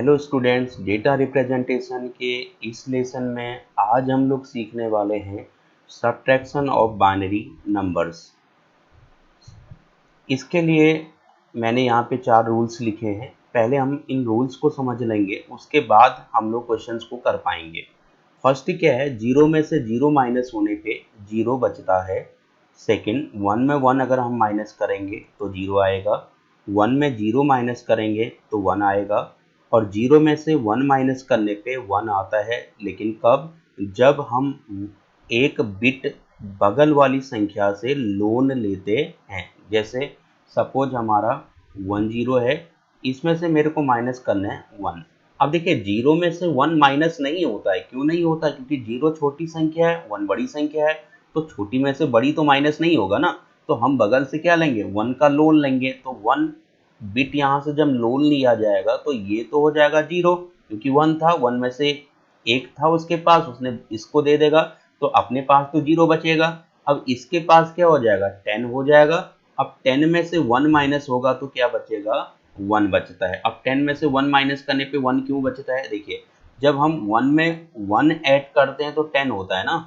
Hello students, data representation के इस lesson में आज हम लोग सीखने वाले हैं सब्ट्रैक्शन ऑफ बाइनरी नंबर्स। इसके लिए मैंने यहाँ पे 4 रूल्स लिखे हैं। पहले हम इन रूल्स को समझ लेंगे, उसके बाद हम लोग क्वेश्चंस को कर पाएंगे। फर्स्ट क्या है, 0 में से 0 माइनस होने पे 0 बचता है। सेकंड, 1 में 1 अगर हम माइनस करेंगे तो 0 आएगा। 1 में 0 माइनस करेंगे तो 1 आएगा। और 0 में से 1 माइनस करने पे 1 आता है, लेकिन कब? जब हम एक बिट बगल वाली संख्या से लोन लेते हैं। जैसे सपोज हमारा 10 है, इसमें से मेरे को माइनस करना है 1। अब देखिए 0 में से 1 माइनस नहीं होता है। क्यों नहीं होता? क्योंकि 0 छोटी संख्या है, 1 बड़ी संख्या है, तो छोटी में से बड़ी तो माइनस नहीं होगा ना। तो हम बगल से क्या लेंगे? 1 का लोन लेंगे। तो 1 बिट यहाँ से जब लोन लिया जाएगा तो ये तो हो जाएगा 0, क्योंकि 1 था, 1 में से एक था उसके पास, उसने इसको दे देगा, तो अपने पास तो 0 बचेगा। अब इसके पास क्या हो जाएगा? 10 हो जाएगा। अब 10 में से 1 माइनस होगा तो क्या बचेगा? 1 बचता है। अब 10 में से 1 माइनस करने पे 1 क्यों बचता है? देखिए, जब हम 1 में 1 ऐड करते हैं तो 10 होता है ना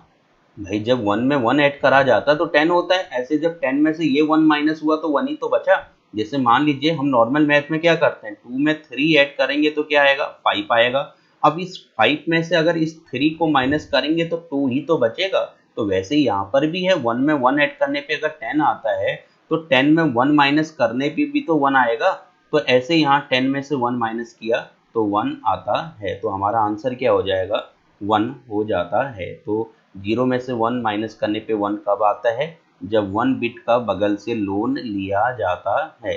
भाई। जब 1 में 1 ऐड करा जाता है तो 10 होता है। ऐसे जब 10 में से ये 1 माइनस हुआ तो 1 ही तो बचा। जैसे मान लीजिए हम नॉर्मल मैथ में क्या करते हैं, 2 में 3 ऐड करेंगे तो क्या आएगा? 5 आएगा। अब इस 5 में से अगर इस 3 को माइनस करेंगे तो 2 ही तो बचेगा। तो वैसे ही यहाँ पर भी है, 1 में 1 ऐड करने पे अगर 10 आता है तो 10 में 1 माइनस करने पे भी तो 1 आएगा। तो ऐसे यहाँ 10 में से 1 माइनस किया तो 1 आता है। तो हमारा आंसर क्या हो जाएगा? 1 हो जाता है। तो 0 में से 1 माइनस करने पे 1 कब आता है? जब 1 बिट का बगल से लोन लिया जाता है।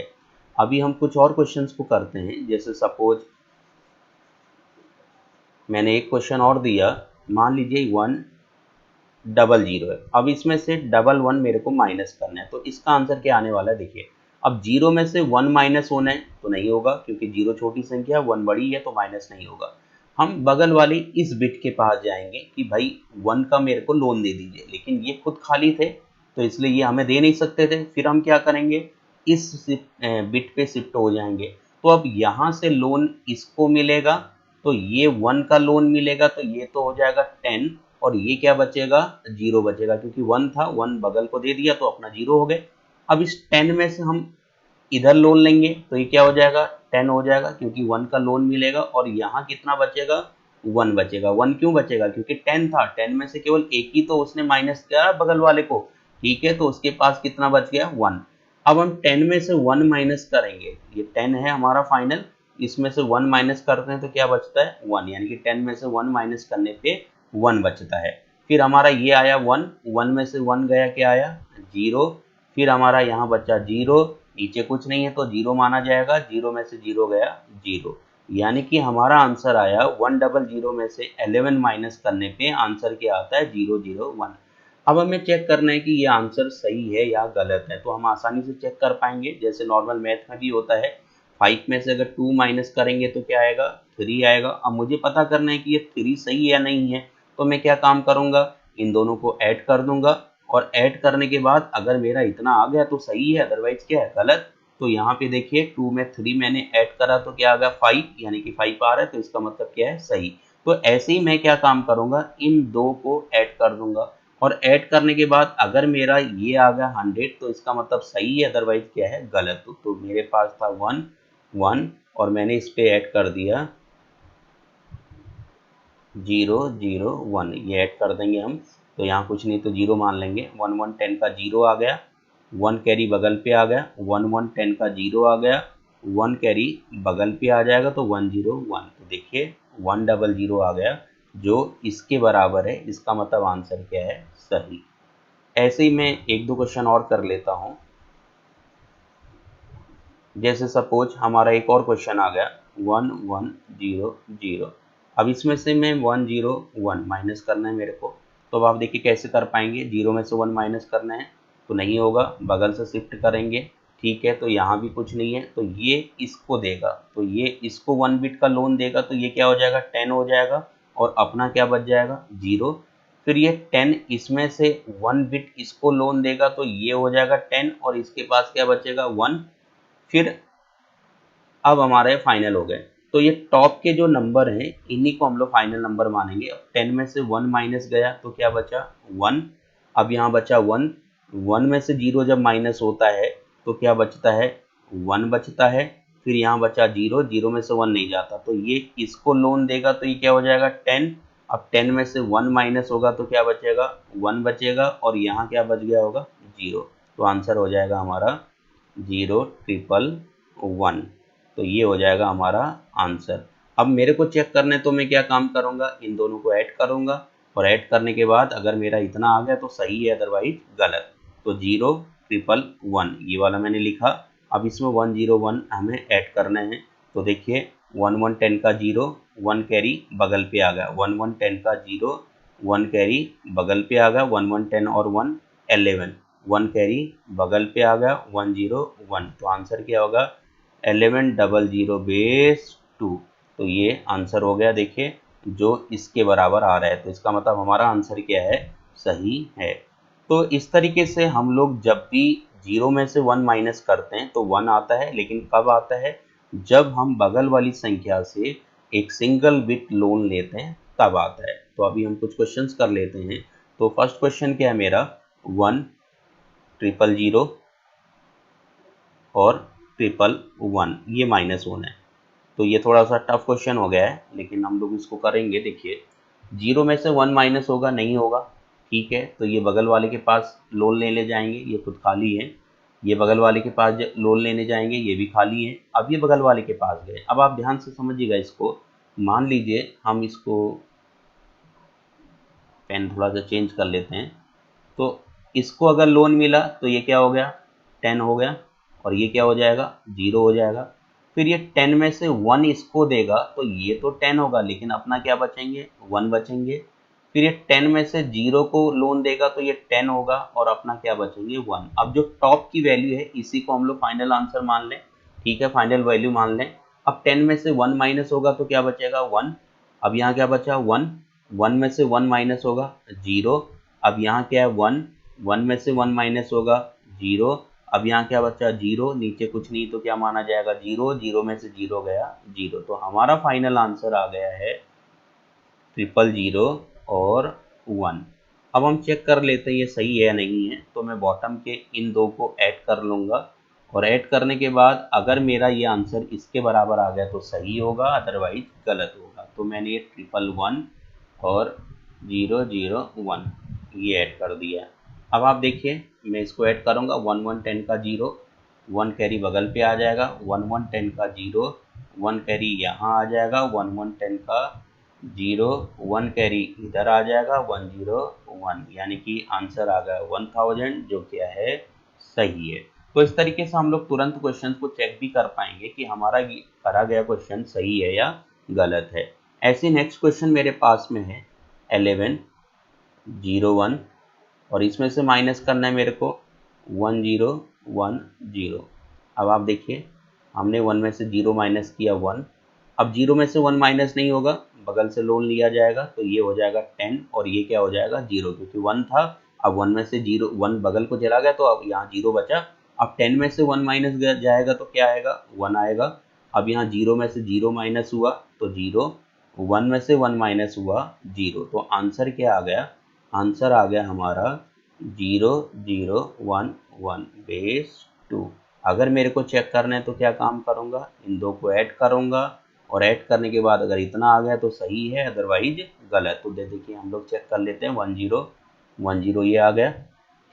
अभी हम कुछ और क्वेश्चंस को करते हैं। जैसे सपोज मैंने एक क्वेश्चन और दिया, मान लीजिए 100 है। अब इसमें से 11 मेरे को माइनस करना है, तो इसका आंसर क्या आने वाला है? देखिए, अब 0 में से 1 माइनस होना है तो नहीं होगा, क्योंकि 0 छोटी संख्या है, 1 बड़ी है, तो माइनस नहीं होगा। हम बगल वाली इस बिट के पास जाएंगे कि भाई 1 का मेरे को लोन दे दीजिए, लेकिन ये खुद खाली थे तो इसलिए ये हमें दे नहीं सकते थे। फिर हम क्या करेंगे? इस बिट पे शिफ्ट हो जाएंगे। तो अब यहाँ से लोन इसको मिलेगा, तो ये 1 का लोन मिलेगा, तो ये तो हो जाएगा 10, और ये क्या बचेगा? 0 बचेगा, क्योंकि 1 था, 1 बगल को दे दिया तो अपना 0 हो गए। अब इस 10 में से हम इधर लोन लेंगे तो ये क्या हो जाएगा? 10 हो जाएगा, क्योंकि 1 का लोन मिलेगा। और यहाँ कितना बचेगा? 1 बचेगा। 1 क्यों बचेगा? क्योंकि 10 था, 10 में से केवल एक ही तो उसने माइनस किया बगल वाले को, ठीक है, तो उसके पास कितना बच गया? 1। अब हम 10 में से 1 माइनस करेंगे, ये 10 है हमारा फाइनल, इसमें से 1 माइनस करते हैं तो क्या बचता है? 1, यानी कि 10 में से 1 माइनस करने पे 1 बचता है। फिर हमारा ये आया 1, 1 में से 1 गया, क्या आया? 0। फिर हमारा यहाँ बचा 0, नीचे कुछ नहीं है तो 0 माना जाएगा, 0 में से 0 गया 0, यानी कि हमारा आंसर आया 100 में से 11 माइनस करने पे आंसर क्या आता है? 001। अब हमें चेक करना है कि ये आंसर सही है या गलत है, तो हम आसानी से चेक कर पाएंगे। जैसे नॉर्मल मैथ में भी होता है, 5 में से अगर 2 माइनस करेंगे तो क्या आएगा? 3 आएगा। अब मुझे पता करना है कि ये 3 सही है या नहीं है, तो मैं क्या काम करूंगा? इन दोनों को ऐड कर दूंगा, और ऐड करने के बाद अगर मेरा इतना आ गया तो सही है, अदरवाइज क्या है? गलत। तो यहाँ पे देखिए 2 में 3 मैंने ऐड करा तो क्या आ गया? 5, यानी कि 5 आ रहा है, तो इसका मतलब क्या है? सही। तो ऐसे ही मैं क्या काम करूंगा? इन दो को ऐड कर दूंगा, और ऐड करने के बाद अगर मेरा ये आ गया 100 तो इसका मतलब सही है, अदरवाइज क्या है? गलत। तो मेरे पास था 1 1, और मैंने इस पे ऐड कर दिया 001, ये ऐड कर देंगे हम। तो यहाँ कुछ नहीं तो 0 मान लेंगे। 1 1 10 का 0 आ गया, 1 कैरी बगल पे आ गया, 1 1 10 का 0 आ गया, 1 कैरी बगल पे आ जाएगा तो 101। तो देखिए 100 आ गया, जो इसके बराबर है। इसका मतलब आंसर क्या है? सही। ऐसे ही मैं एक दो क्वेश्चन और कर लेता हूँ। जैसे सपोज हमारा एक और क्वेश्चन आ गया 1100। अब इसमें से मैं 101 माइनस करना है मेरे को। तो अब आप देखिए कैसे कर पाएंगे? 0 में से 1 माइनस करना है तो नहीं होगा, बगल से शिफ्ट करेंगे, ठीक है, तो यहाँ भी कुछ नहीं है, तो ये इसको देगा, तो ये इसको 1 बिट का लोन देगा, तो ये क्या हो जाएगा? 10 हो जाएगा, और अपना क्या बच जाएगा? 0। फिर ये 10 इसमें से 1 बिट इसको लोन देगा, तो ये हो जाएगा 10, और इसके पास क्या बचेगा? 1। फिर अब हमारे फाइनल हो गए। तो ये टॉप के जो नंबर हैं इन्हीं को हम लोग फाइनल नंबर मानेंगे। अब 10 में से 1 माइनस गया तो क्या बचा 1। अब यहाँ बचा 1, 1 में से 0 जब माइनस होता है तो क्या बचता है 1 बचता है। फिर यहाँ बचा 0, 0 में से 1 नहीं जाता तो ये इसको लोन देगा तो ये क्या हो जाएगा 10। अब 10 में से 1 माइनस होगा तो क्या बचेगा 1 बचेगा और यहाँ क्या बच गया होगा 0। तो आंसर हो जाएगा हमारा 0 ट्रिपल 1। तो ये हो जाएगा हमारा आंसर। अब मेरे को चेक करने तो मैं क्या काम करूँगा, इन दोनों को ऐड करूँगा और ऐड करने के बाद अगर मेरा इतना आ गया तो सही है, अदरवाइज गलत। तो 0 ट्रिपल 1 ये वाला मैंने लिखा। अब इसमें 101 हमें ऐड करने हैं। तो देखिए 1110 का 0, 1 कैरी बगल पे आ गया, 1110 का 0, 1 कैरी बगल पे आ गया, 1110 और 1 11, 1 कैरी बगल पे आ गया 101। तो आंसर क्या होगा 1100 बेस 2। तो ये आंसर हो गया, देखिए जो इसके बराबर आ रहा है। तो इसका मतलब हमारा आंसर क्या है, सही है। तो इस तरीके से हम लोग जब भी 0 में से 1 माइनस करते हैं तो 1 आता है, लेकिन कब आता है जब हम बगल वाली संख्या से एक सिंगल बिट लोन लेते हैं तब आता है। तो अभी हम कुछ क्वेश्चंस कर लेते हैं। तो फर्स्ट क्वेश्चन क्या है मेरा 1 ट्रिपल 0 और ट्रिपल 1 ये -1 है। तो ये थोड़ा सा टफ क्वेश्चन हो गया है, लेकिन हम लोग इसको करेंगे। देखिए 0 में से 1 माइनस होगा, नहीं होगा, ठीक है। तो ये बगल वाले के पास लोन लेने जाएंगे, ये खुद खाली है। ये बगल वाले के पास लोन लेने जाएंगे, ये भी खाली है। अब ये बगल वाले के पास गए। अब आप ध्यान से समझिएगा इसको। मान लीजिए हम इसको पेन थोड़ा सा चेंज कर लेते हैं। तो इसको अगर लोन मिला तो ये क्या हो गया 10 हो गया और ये क्या हो जाएगा 0 हो जाएगा। फिर ये 10 में से 1 इसको देगा तो ये तो 10 होगा, लेकिन अपना क्या बचेंगे 1 बचेंगे। फिर ये 10 में से 0 को लोन देगा तो ये 10 होगा और अपना क्या बचेंगे 1। अब जो टॉप की वैल्यू है इसी को हम लोग फाइनल आंसर मान लें, ठीक है, फाइनल वैल्यू मान लें। अब 10 में से 1 माइनस होगा तो क्या बचेगा 1। अब यहाँ क्या बचा 1, 1 में से 1 माइनस होगा 0। अब यहाँ क्या है 1, 1 में से 1 माइनस होगा 0। अब यहाँ क्या बचा 0, नीचे कुछ नहीं तो क्या माना जाएगा 0, 0 में से 0 गया 0। तो हमारा फाइनल आंसर आ गया है 000 और 1। अब हम चेक कर लेते हैं ये सही है या नहीं है। तो मैं बॉटम के इन दो को ऐड कर लूँगा और ऐड करने के बाद अगर मेरा ये आंसर इसके बराबर आ गया तो सही होगा, अदरवाइज गलत होगा। तो मैंने ये 111 और 001 ये ऐड कर दिया। अब आप देखिए मैं इसको ऐड करूँगा 1110 का 0, 1 कैरी बगल पे आ जाएगा, 1110 का 0, 1 कैरी यहाँ आ जाएगा, 1110 का 0, 1 कैरी इधर आ जाएगा 101, यानी कि आंसर आ गया 1000, जो क्या है सही है। तो इस तरीके से हम लोग तुरंत क्वेश्चन को चेक भी कर पाएंगे कि हमारा करा गया क्वेश्चन सही है या गलत है। ऐसे नेक्स्ट क्वेश्चन मेरे पास में है 1101 और इसमें से माइनस करना है मेरे को 1010। अब आप देखिए हमने 1 में से 0 माइनस किया 1। अब 0 में से 1 माइनस नहीं होगा, बगल से लोन लिया जाएगा तो ये हो जाएगा 10 और ये क्या हो जाएगा 0, क्योंकि 1 था। अब 1 में से 0 1 बगल को चला गया तो अब यहाँ 0 बचा। अब 10 में से 1 माइनस जाएगा तो क्या आएगा 1 आएगा। अब यहाँ 0 में से 0 माइनस हुआ तो 0, 1 में से 1 माइनस हुआ 0। तो आंसर क्या आ गया, आंसर आ गया हमारा 0011 बेस 2। अगर मेरे को चेक करना है तो क्या काम करूँगा, इन दो को ऐड करूँगा और ऐड करने के बाद अगर इतना आ गया तो सही है, अदरवाइज गलत। तो देखिए हम लोग चेक कर लेते हैं 1010 ये आ गया,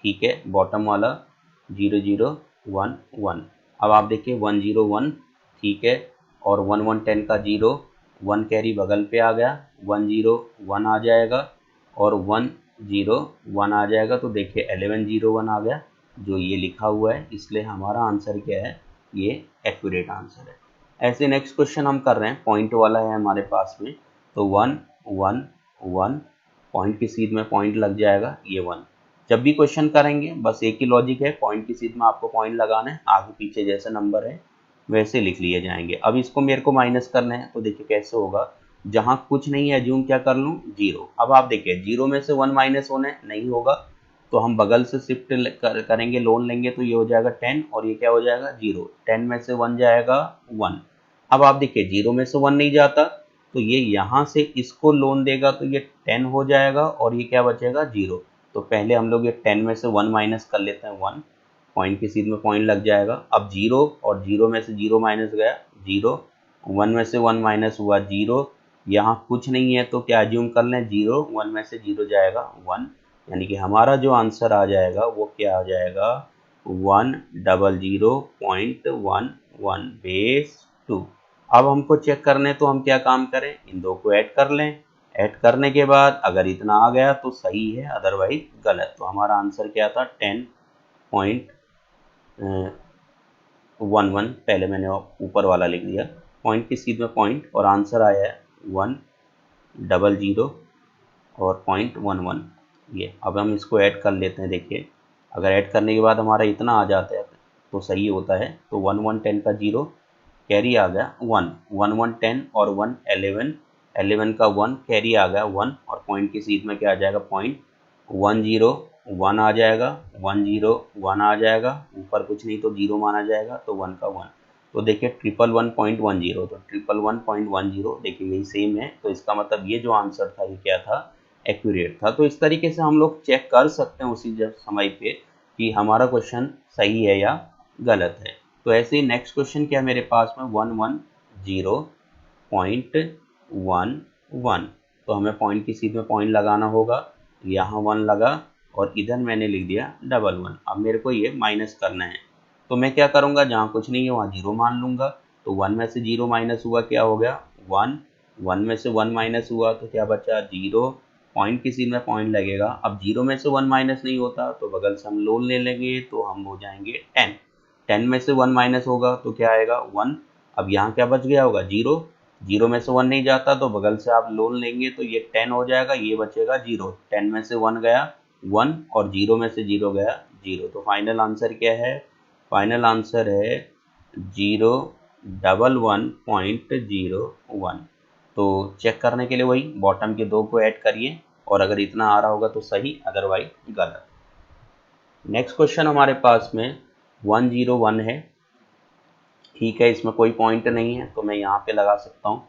ठीक है, बॉटम वाला 0011। अब आप देखिए 101, ठीक है, और 1110 का 0, 1 कैरी बगल पे आ गया 101 आ जाएगा और 101 आ जाएगा। तो देखिए 1101 आ गया जो ये लिखा हुआ है, इसलिए हमारा आंसर क्या है, ये एक्यूरेट आंसर है। ऐसे नेक्स्ट क्वेश्चन हम कर रहे हैं, पॉइंट वाला है हमारे पास में। तो 1 1 1 पॉइंट की सीध में पॉइंट लग जाएगा, ये 1। जब भी क्वेश्चन करेंगे बस एक ही लॉजिक है, पॉइंट की सीध में आपको पॉइंट लगाना है, आगे पीछे जैसे नंबर है वैसे लिख लिए जाएंगे। अब इसको मेरे को माइनस करना है तो देखिए कैसे होगा, जहाँ कुछ नहीं है एज्यूम क्या कर लूँ 0। अब आप देखिए 0 में से 1 माइनस होने नहीं होगा तो हम बगल से शिफ्ट करेंगे, लोन लेंगे तो ये हो जाएगा 10 और ये क्या हो जाएगा 0। 10 में से 1 जाएगा 1। अब आप देखिए 0 में से 1 नहीं जाता, तो ये यहाँ से इसको लोन देगा तो ये 10 हो जाएगा और ये क्या बचेगा 0। तो पहले हम लोग ये 10 में से 1 माइनस कर लेते हैं, 1 पॉइंट की सीध में पॉइंट लग जाएगा। अब 0 और 0 में से 0 माइनस गया 0, 1 में से 1 माइनस हुआ 0, यहाँ कुछ नहीं है तो क्या एज्यूम कर लें 0, 1 में से 0 जाएगा 1, यानी कि हमारा जो आंसर आ जाएगा वो क्या आ जाएगा 100.11 बेस 2। अब हमको चेक करने तो हम क्या काम करें, इन दो को ऐड कर लें। ऐड करने के बाद अगर इतना आ गया तो सही है, अदरवाइज गलत। तो हमारा आंसर क्या था 10.11, पहले मैंने ऊपर वाला लिख दिया, पॉइंट की सीध में पॉइंट, और आंसर आया है 100 और 0.11 ये। अब हम इसको ऐड कर लेते हैं। देखिए अगर ऐड करने के बाद हमारा इतना आ जाता है तो सही होता है। तो 1 1 10 का 0 कैरी आ गया 1 1 1 10 और 1 11, 11 का 1 कैरी आ गया 1, और पॉइंट की सीध में क्या आ जाएगा 0.10 1 आ जाएगा, 101 आ जाएगा, ऊपर कुछ नहीं तो 0 माना जाएगा, तो 1 का 1। तो देखिए 111.10, तो 111.10 देखिए यही सेम है। तो इसका मतलब ये जो आंसर था ये क्या था, एक्यूरेट था। तो इस तरीके से हम लोग चेक कर सकते हैं उसी समय पे कि हमारा क्वेश्चन सही है या गलत है। तो ऐसे ही नेक्स्ट क्वेश्चन क्या मेरे पास में 110.11, तो हमें पॉइंट की सीध में पॉइंट लगाना होगा, यहाँ 1 लगा और इधर मैंने लिख दिया 11। अब मेरे को ये माइनस करना है, तो मैं क्या करूँगा, जहाँ कुछ नहीं है वहाँ 0 मान लूँगा। तो 1 में से 0 माइनस हुआ क्या हो गया 1, 1 में से 1 माइनस हुआ तो क्या बचा 0, पॉइंट की सीध में पॉइंट लगेगा। अब 0 में से 1 माइनस नहीं होता तो बगल से हम लोन ले लेंगे, तो हम हो जाएंगे 10, 10 में से 1 माइनस होगा तो क्या आएगा 1। अब यहाँ क्या बच गया होगा 0, 0 में से 1 नहीं जाता तो बगल से आप लोन लेंगे तो ये 10 हो जाएगा, ये बचेगा 0, 10 में से 1 गया 1 और 0 में से 0 गया 0। तो फाइनल आंसर क्या है, फाइनल आंसर है 011.01। तो चेक करने के लिए वही बॉटम के 2 को ऐड करिए, और अगर इतना आ रहा होगा तो सही, अदरवाइज गलत। नेक्स्ट क्वेश्चन हमारे पास में 101 है। ठीक है, इसमें कोई पॉइंट नहीं है तो मैं यहाँ पे लगा सकता हूँ,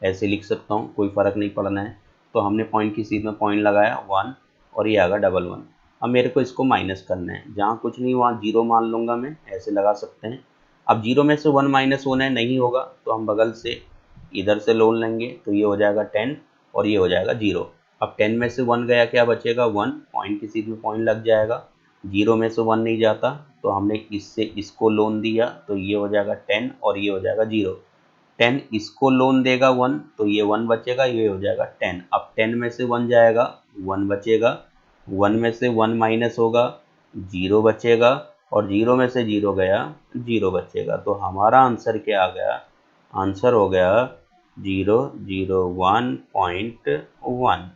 ऐसे लिख सकता हूँ, कोई फ़र्क नहीं पड़ना है। तो हमने पॉइंट की सीध में पॉइंट लगाया 1 और ये आ गया 11। अब मेरे को इसको माइनस करना है, जहाँ कुछ नहीं वहाँ 0 मान लूँगा मैं, ऐसे लगा सकते हैं। अब 0 में से 1 माइनस होना है, नहीं होगा तो हम बगल से इधर से लोन लेंगे, तो ये हो जाएगा 10 और ये हो जाएगा 0। अब 10 में से 1 गया, क्या बचेगा 1, पॉइंट की सीध में पॉइंट लग जाएगा, 0 में से 1 नहीं जाता तो हमने इससे इसको लोन दिया तो ये हो जाएगा 10 और ये हो जाएगा 0। 10 इसको लोन देगा 1 तो ये 1 बचेगा, ये हो जाएगा 10। अब 10 में से 1 जाएगा 1 बचेगा, 1 में से 1 माइनस होगा 0 बचेगा, और 0 में से 0 गया 0 बचेगा। तो हमारा आंसर क्या आ गया, आंसर हो गया 001.1।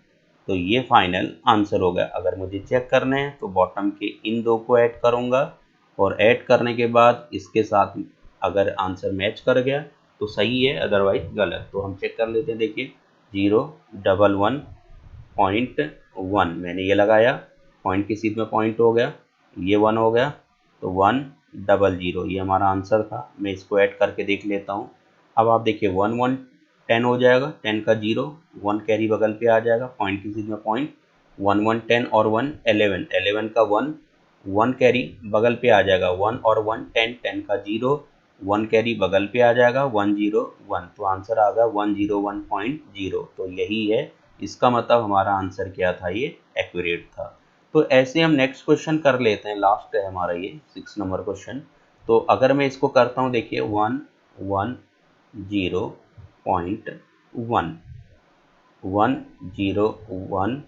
तो ये फाइनल आंसर हो गया। अगर मुझे चेक करने हैं तो बॉटम के इन 2 को ऐड करूँगा, और ऐड करने के बाद इसके साथ अगर आंसर मैच कर गया तो सही है, अदरवाइज गलत। तो हम चेक कर लेते हैं। देखिए 011.1 मैंने ये लगाया, पॉइंट की सीध में पॉइंट हो गया, ये 1 हो गया, तो 100 ये हमारा आंसर था। मैं इसको ऐड करके देख लेता हूँ। अब आप देखिए 1 1 10 हो जाएगा, 10 का 0, 1 कैरी बगल पे आ जाएगा, पॉइंट की सीध में पॉइंट, 1 1 10 और 1 11, 11 का 1, 1 कैरी बगल पे आ जाएगा, 1 और 1 10, 10 का 0, 1 कैरी बगल पे आ जाएगा, 101। तो आंसर आ गया 101.0। तो यही है, इसका मतलब हमारा आंसर क्या था, ये एक्यूरेट था। तो ऐसे हम नेक्स्ट क्वेश्चन कर लेते हैं, लास्ट है हमारा ये 6 नंबर क्वेश्चन। तो अगर मैं इसको करता हूँ, देखिए 110.1, 101.1,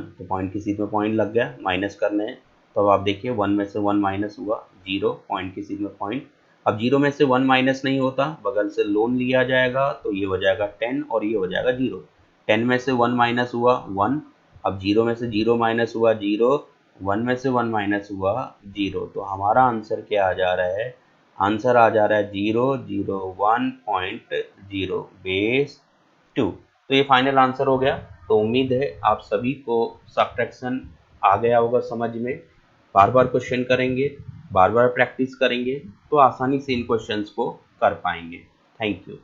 तो पॉइंट की सीध में पॉइंट लग गया, माइनस करने हैं। तो अब आप देखिए 1 में से 1 माइनस हुआ 0, पॉइंट की सीध में पॉइंट। अब 0 में से 1 माइनस नहीं होता, बगल से लोन लिया जाएगा तो ये हो जाएगा 10 और ये हो जाएगा 0। 10 में से 1 माइनस हुआ 1, अब 0 में से 0 माइनस हुआ 0, 1 में से 1 माइनस हुआ 0। तो हमारा आंसर क्या आ जा रहा है, आंसर आ जा रहा है 001.0 बेस 2। तो ये फाइनल आंसर हो गया। तो उम्मीद है आप सभी को सब्ट्रैक्शन आ गया होगा समझ में। बार बार क्वेश्चन करेंगे, बार बार प्रैक्टिस करेंगे तो आसानी से इन क्वेश्चंस को कर पाएंगे। Thank you.